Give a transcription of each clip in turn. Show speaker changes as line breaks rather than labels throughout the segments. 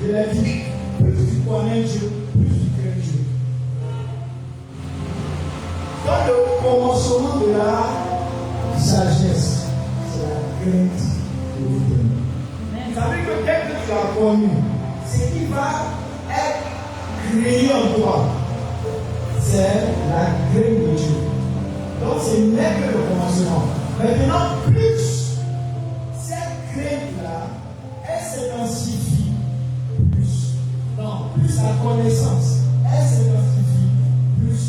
Il a dit, plus tu connais Dieu, plus tu crains Dieu. Dans le commencement de la sagesse, c'est la crainte de l'Éternel. Vous savez que dès que tu as connu, ce qui va être créé en toi, c'est la crainte de Dieu. Donc c'est n'est que le commencement. Maintenant, plus cette crainte-là, elle s'intensifie plus. Non, plus la connaissance, elle s'intensifie plus.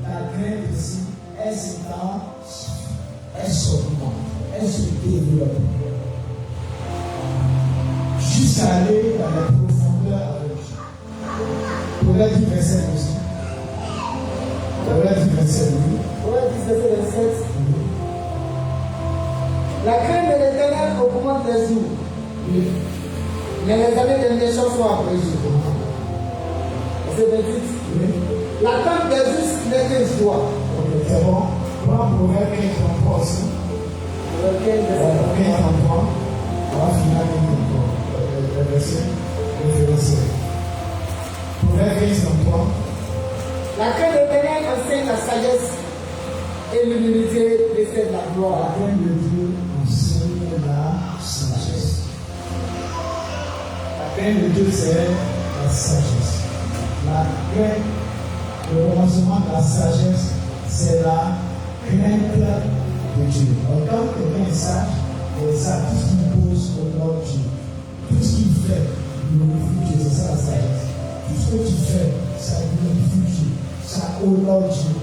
La crainte ici, elle s'intensifie, elle s'augmente, elle se développe. Jusqu'à aller dans la profondeur avec Dieu. Proverbe 10, verset 12. Proverbe 10, verset 12.
Proverbe 10, verset 27. La crainte de l'Éternel augmente les jours, mais les années des méchants sont abrégées. Verset 28. L'attente des justes n'est qu'une joie.
Ok, c'est bon. Prends Proverbe 15, 33 aussi.
Proverbe 15, verset
33. On va finir avec le verset référencé. Proverbe 15, 33.
La crainte de l'Éternel enseigne la sagesse et l'humilité précède la gloire.
La crainte de Dieu enseigne la sagesse. La crainte de Dieu, c'est la sagesse. La crainte, le commencement de la sagesse, c'est la crainte de Dieu. Donc, quand quelqu'un est sage, tout ce qu'il pose au nom de Dieu, tout ce qu'il fait, il glorifie Dieu, c'est ça la sagesse. Tout ce que tu fais, ça glorifie Dieu, ça honore Dieu,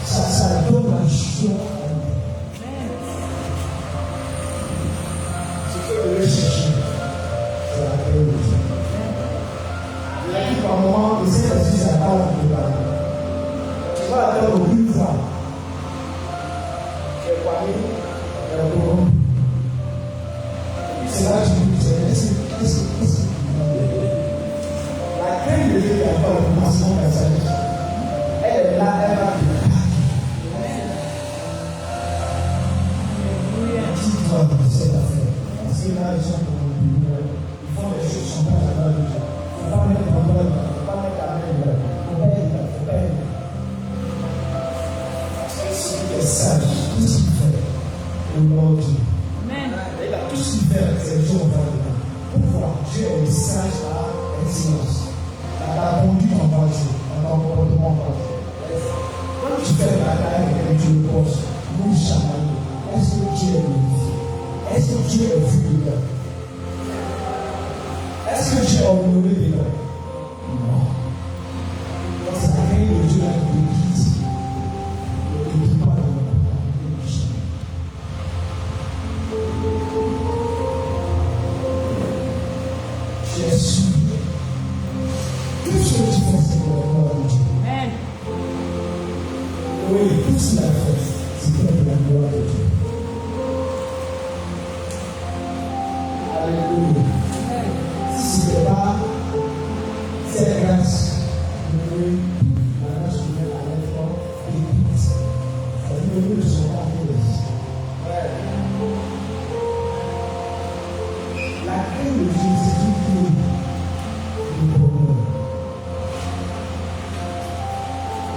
ça donne la joie à Dieu. Ce que je vais chercher, c'est la crainte de Dieu. Il a dit par moment, essaie d'agir sa parole de parler. Tu vas attendre aucune fois. Tu es parlé, tu es corrompu. C'est là que je me dis, qu'est-ce que la crainte de Dieu qui a pas le commencement de la sagesse, elle est là, elle va te dis-toi de cette affaire. Parce que là, ils sont corrompus. Ils font des choses sans pas la gloire de Dieu. Il ne faut pas mettre la gloire, il ne faut pas mettre la main, il ne faut pas aider. Parce que celui qui est sage, tout ce qu'il fait, au nom de Dieu. Tout ce qu'il fait, c'est Dieu en parle dedans. Pourquoi Dieu est sage par excellence. La conduite en bas Dieu, dans ton comportement en bas Dieu. Quand tu fais la bataille avec Dieu, le poste, nous jamais. Est-ce que Dieu est glorifié? Est-ce que Dieu est vu dedans? Est-ce que Dieu est honoré dedans? Non. Dans sa crainte de Dieu, la déguise. Ne dit pas dans le tu es sûr. Tout ce que tu fais, c'est pour la gloire de Dieu. Amen. Oui, tout ce qu'il a fait, c'est pour la gloire de Dieu. Alléluia. Si ce n'est pas cette grâce, oui, la grâce humaine à l'effort et vite. Ça veut dire que nous ne sommes pas réalistes. La crainte de Dieu, c'est une clé du bonheur.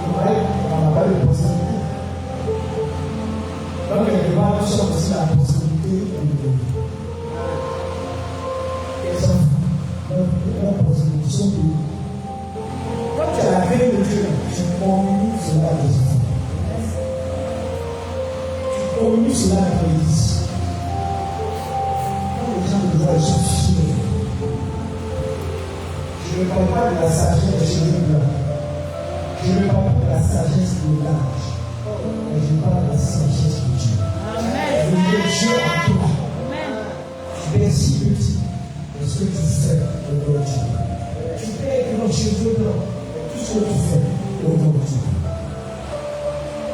On n'a pas de possibilité. Donc, quelque part, nous sommes aussi la possibilité de bonheur. Les enfants, leur possibilité sont de. Quand tu as la crainte de Dieu, tu communies cela à tes enfants. Tu communies cela à l'Église. Les gens de voix sont fiers. Je ne parle pas de la sagesse des cheveux blancs. Je ne parle pas de la sagesse de l'âge. Mais je parle de la sagesse de Dieu. Amen. De Dieu en toi. Tu es si petit. Est-ce que tu fais au nom de Dieu? Tu fais avec nos cheveux blancs. Tout ce que tu fais au nom de Dieu.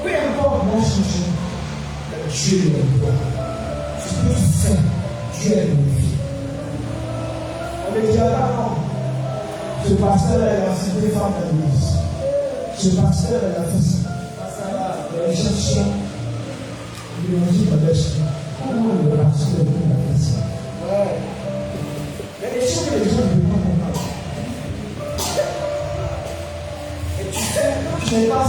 Peu importe l'âge que tu as, Dieu est en toi. Ce que tu fais, Dieu est glorifié. On est déjà d'accord. Ce pasteur est la cité femme de l'église. Ce pasteur est la fille. Les gens sont l'évangile de l'esprit. Comment le pasteur est la question? Il y a des choses que les gens ne peuvent pas comprendre. tu n'es pas la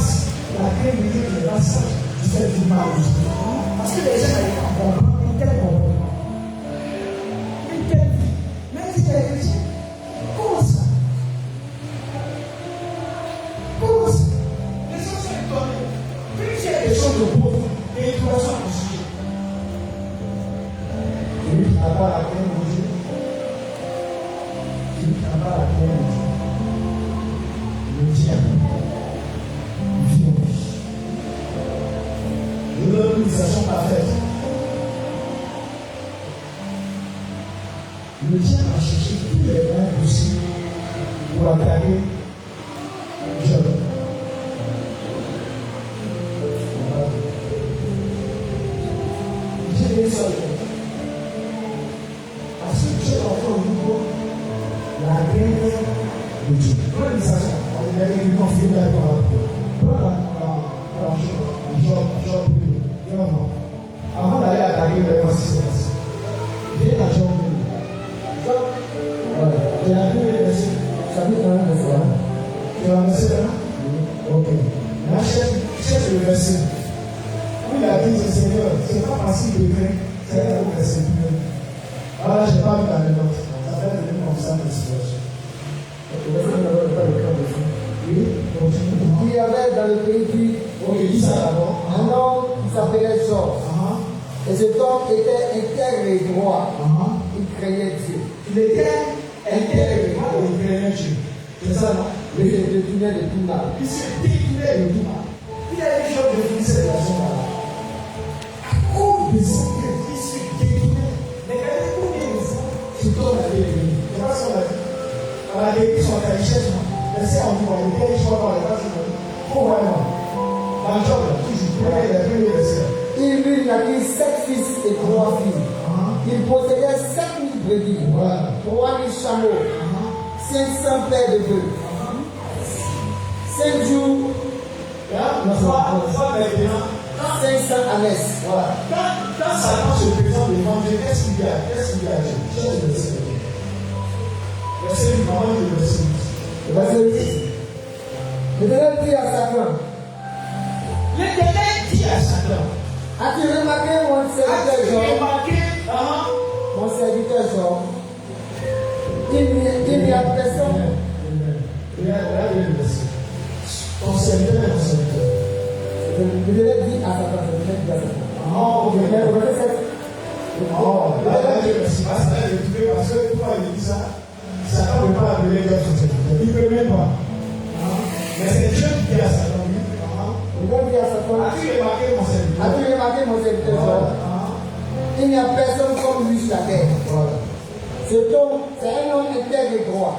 crainte de Dieu, tu n'es pas sage, tu fais du mal aux autres. Parce que les gens n'arrivent pas à comprendre un tel comportement. Une telle vie. Même si tu es chrétien, comment ça? Comment ça? Les gens sont étonnés. Plus tu as des choses de pauvres, et tu vas s'en sujet. Celui qui n'a pas la crainte de Dieu, celui qui n'a pas la crainte de Dieu, le diable vit en lui. Je donne une illustration parfaite. Le diable a cherché tous les moyens possibles pour attaquer Job. J'ai dit ça. Parce que Dieu a fait au niveau la guerre de Dieu. Pour l'illustration, on a eu une conflit avec Job. Avant d'aller attaquer le consistance, viens à Job. Tu as vu le verset? Ça veut quand même le fois. Tu as le verset là? Ok. Là, cherche le verset. Où il a dit, Seigneur, c'est pas facile de créer. C'est un verset. Voilà, je n'ai pas vu dans les notes. Ça fait venir comme ça de situation. Oui, continue.
Il y avait dans le pays qui.
Ok, dis ça d'abord.
Un homme qui s'appelait Job. Et cet homme était intègre et droit. Il craignait Dieu.
Il était intègre et il craignait Dieu. C'est ça, non?
Il se détournait de tout mal.
Il se détournait de tout mal. Il a des choses de finir cette relation-là. À cause de ça, il se détournait. Mais regardez combien de fois cet homme avait écrit. C'est pas ce qu'on a dit. On a écrit son richesse. Mais si on dit, on était riche, on va pas se dire. Pourquoi non? Dans Job, toujours, il a pris le verset.
Il lui naquit 7 fils et 3 filles. Il possédait 7000 brebis, 3000 chameaux, 500 paires de bœufs. 5 jours, 500 ânesses.
Voilà. Quand Satan se présente devant Dieu, qu'est-ce qu'il y a? Qu'est-ce qu'il y a? Cherche le verset. Verset du moment du verset.
Le verset 10. L'Éternel dit à Satan.
L'Éternel dit à Satan.
As-tu remarqué mon serviteur Job? Mon serviteur Job. Il n'y a personne.
Regarde le verset. Ton serviteur est mon serviteur.
L'Éternel dit à Satan.
Oh,
Le verset 7.
Oh, là, merci. Parce que pourquoi il dit ça? Satan ne peut pas appeler Dieu son serviteur. Il ne peut même pas. Mais c'est Dieu qui dit à Satan.
Il dit à Satan.
As-tu remarqué mon serviteur?
As-tu remarqué mon serviteur Job? Il n'y a personne comme lui sur la terre. C'est un homme intègre et droit.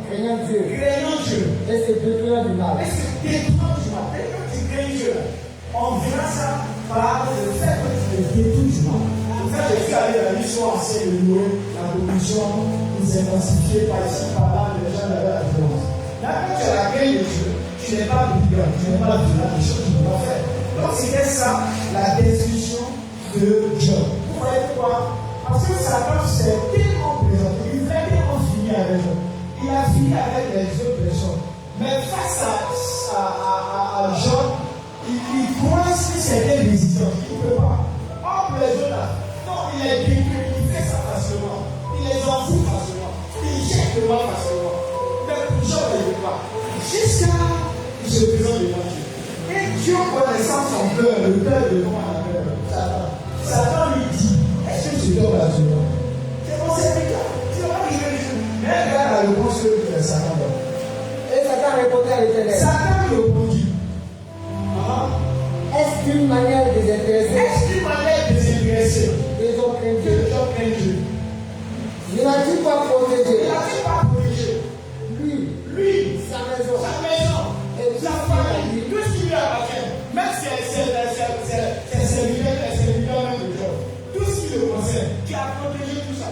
Craignant Dieu. Et se détournant du mal.
On verra ça par le fait que tu te détournes du mal. En fait, je suis allé dans l'histoire ancienne de Noé, la pollution, ils s'intensifiaient par ici, par là, les gens avaient la violence. Là, quand tu as la crainte de Dieu, tu n'es pas brigand, tu n'es pas violent, des choses que tu dois faire. Donc, c'était ça, la destruction de Job. Vous voyez pourquoi? Parce que Satan s'est tellement présenté, il voulait tellement finir avec Job. Il a fini avec les autres personnes. Mais face à Job, il coince certaines décisions. Il ne peut pas. Or, les autres là, non, il est détruit, il fait ça facilement. Il les en fout facilement. Il jette le mal facilement. Mais pour Job, il ne peut pas. Jusqu'à il se présente devant Dieu. Et Dieu connaissant son cœur, le cœur de moi, Satan lui dit, est-ce que tu dors là Dieu? C'est mon serviteur. Tu vas pas dire les choses. Mais regarde la réponse que Satan donne.
Et Satan répondait à l'Éternel.
Satan lui répondit.
Est-ce qu'une manière désintéressée? Ils ont craint Dieu. Il n'a-t-il pas protégé? Lui, sa maison, et sa famille,
tout ce qui lui appartient, même si c'est serviteur même de Job, tout ce qui le concerne, qui a protégé tout ça.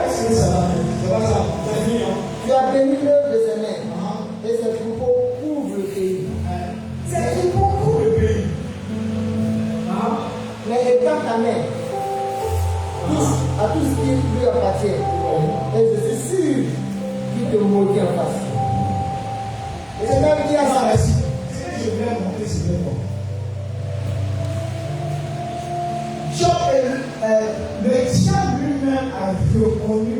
Est-ce que ça va? C'est pas ça, c'est fini.
Tu as béni l'œuvre de ses mains, et ses troupeaux couvrent le pays.
C'est tout pour le pays.
Mais étends ta main à tout ce qui lui appartient, et je suis sûr qu'il te maudit en face. Et c'est même dit à sa
merci. reconnu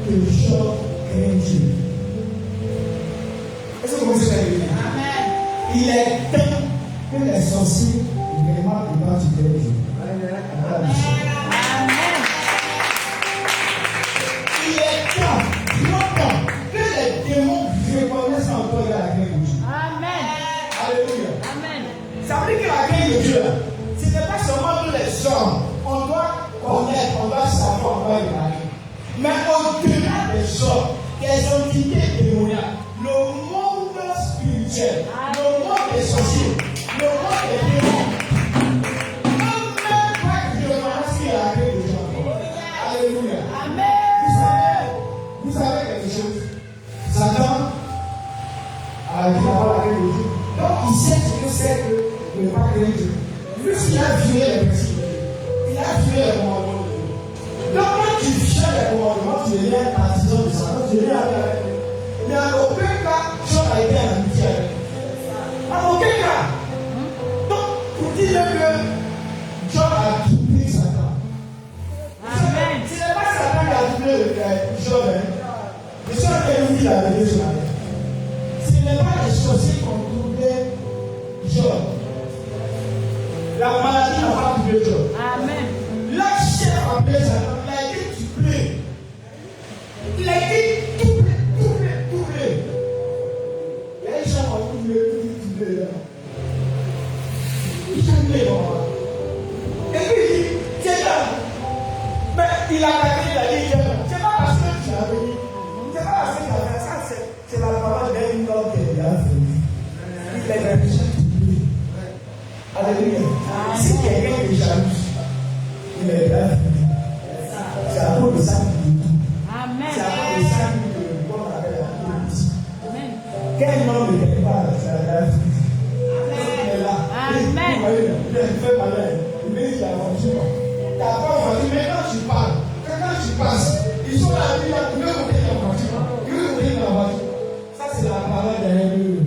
que Job craint Dieu. Est-ce que vous comprenez ce que je veux dire? Il est temps que les sorciers vraiment devant tu crains Dieu. Amen. Il est temps, longtemps, que les démons reconnaissent encore la crainte de Dieu. Amen. Alléluia. Amen. Ça veut dire que la crainte de Dieu, ce n'est pas seulement nous les hommes. On doit connaître, on doit savoir, on doit regarder. Mais au-delà des hommes, des entités démoniaques, le monde spirituel, le monde des sorciers, le monde des démons, même pas que je pense qu'il y a la crainte de Dieu encore. Alléluia. Amen. Vous savez quelque chose? Satan a dit d'avoir la crainte de Dieu. Donc il sait ce que c'est que de ne pas craindre Dieu. Puisqu'il a violé les principes, il a violé les commandements de Dieu. Donc quand tu viens les commandements, tu deviens partisan de Satan, tu deviens avec lui. Mais en aucun cas, Job a été en amitié avec lui. En aucun cas. Donc, pour dire que Job a doublé Satan. Amen. Ce n'est pas Satan qui a doublé Job. Les gens qui nous disent la vérité sur la terre. Ce n'est pas les sorciers qui ont doublé Job. La maladie n'a pas doublé Job. Amen. La chef a doublé Satan. Il a été doublé. Il a été doublé. Il y a des gens qui ont doublé. Il a doublé. Et puis, c'est là. Mais il a attaqué, il a dit, c'est pas parce que tu as venu. C'est pas parce que tu as fait ça, c'est la parole d'un homme qui a fait. Il est déjà doublé. Alléluia. Si quelqu'un est jaloux, il est là. C'est à cause de ça qu'il dit tout. Amen. C'est à cause de ça qu'il dit tout. Comme on appelle la politique. Amen. Quel nom ne n'est pas c'est la vie. Il est là. Amen. Il fait malin. Il met la voiture. Ta femme dit, mais quand tu parles, quand tu passes, ils sont là, ils veulent monter dans la voiture. Ils veulent monter dans la voiture. Ça, c'est la parole derrière eux.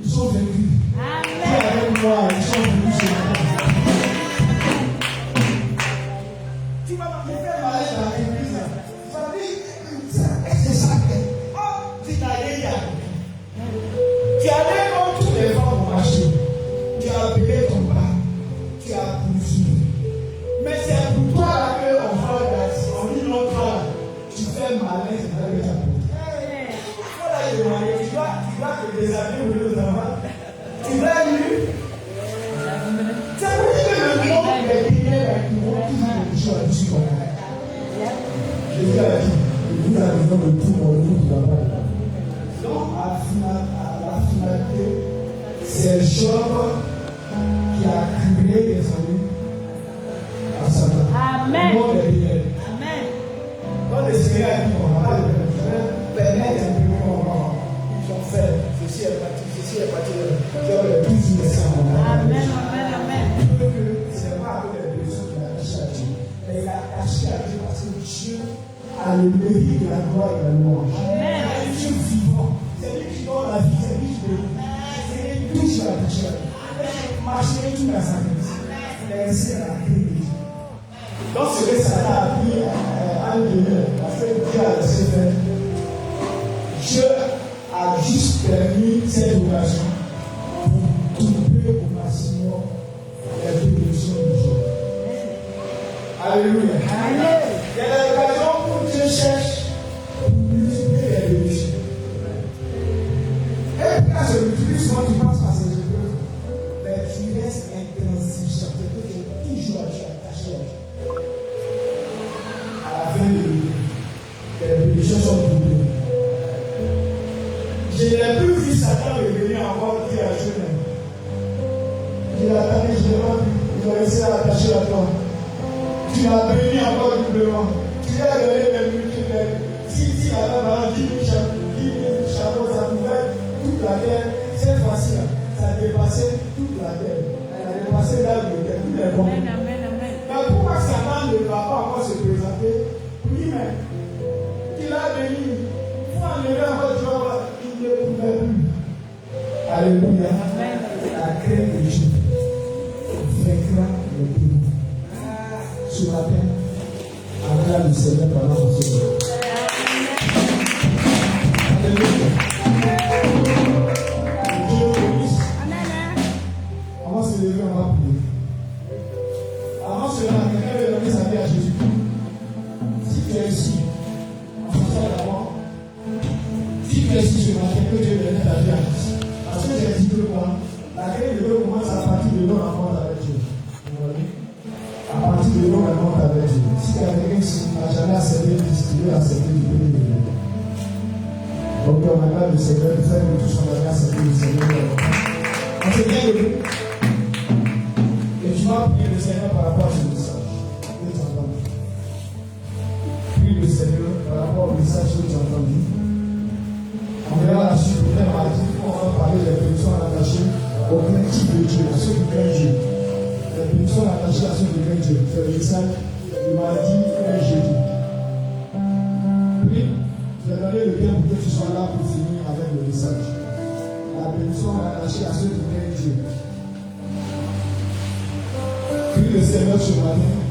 Ils sont venus. Amen. Avec moi, ils sont venus chez moi. Tu vas me faire malin dans l'église. Tu vas dire, est-ce que ça fait? Oh, tu n'as rien. Tu allais comme tous les femmes au marché. Tu as appelé ton pas. Tu as poursuivi. Mais c'est pour toi là qu'on fait on dit non, toi, tu fais malin, c'est pas que tu as poursuivi. Voilà, tu dois te déshabiller aux enfants. Tu vas lui. C'est pour dire que le monde est guidé avec tout le monde qui joue à dessus. Jésus a dit, vous avez besoin de tout mon nom qui va pas. Donc, à la finalité, c'est Job qui a créé des amis à Satan. Amen. Le monde est guidé. Amen. Quand le Seigneur a dit, on va permettre un peu comment ils ont fait, ceci est parti, Job est plus innocent. Amen, amen, amen. Ce n'est pas avec les personnes qui a caché à Dieu, mais il a caché à Dieu parce que Dieu a le mérite de la gloire et de la louange. Amen. Dieu vivant, c'est lui qui donne la vie, c'est lui qui donne. C'est lui qui touche la touche. Marcher tout dans sa vie. Laisser la clé de Dieu. Donc ce que Satan a pris en dehors, parce que Dieu a laissé faire. Dieu a juste permis cette occasion pour doubler au maximum les bénédictions de Dieu. Alléluia. Il y a des occasions où Dieu cherche pour multiplier les bénédictions. Et puis quand je l'utilise, souvent tu penses à ces épreuves, mais tu restes intransigeant. Tu es toujours attaché à Dieu. À la fin les bénédictions sont doublées. Je n'ai plus vu Satan revenir encore dire à Dieu même. Il a attaqué, je n'ai pas vu. Il a resté attaché à toi. Tu l'as béni encore doublement. Tu l'as donné même multiplié. Si la femme a 10 000 chapeaux, ça pouvait toute la terre. Cette fois-ci, ça a dépassé toute la terre. Elle a dépassé là où il était, tous les bons. Mais pourquoi Satan ne va pas encore se présenter? Lui-même, il a béni. Il faut enlever encore Dieu. Il ne pouvait plus. Alléluia. La crainte de Dieu vaincra le démon. Ce matin, avec la Seigneur pendant ce jour. Alléluia. Dieu nous bénisse. On va se lever, on va prier. Avant cela, quelqu'un veut donner sa vie à Jésus. Si tu es ici, on s'assoit d'abord. Si tu es ici ce matin, que Dieu donne ta vie à Christ. Parce que j'ai dit que moi, la clé de Dieu commence à partir de nos rencontres avec Dieu. À partir de nos rencontres avec Dieu. Si quelqu'un ici n'a jamais accepté Christ, il veut accepter du béni de Dieu. Donc on a le Seigneur de faire que tous on a accepté le Seigneur. On s'est bien levé. Et tu vas prier le Seigneur par rapport à ce message. Que tu entends. Prie le Seigneur par rapport au message que tu as entendu. On verra la suite de thème mardi. On va parler des personnes attachées au principe de Dieu, à ceux qui craignent Dieu. Les personnes attachées à ceux qui craignent Dieu. C'est le message du mardi et jeudi. Puis, je vais donner le temps pour que tu sois là pour finir avec le message. La personne attachée à ceux qui craignent Dieu. Prie le Seigneur ce matin.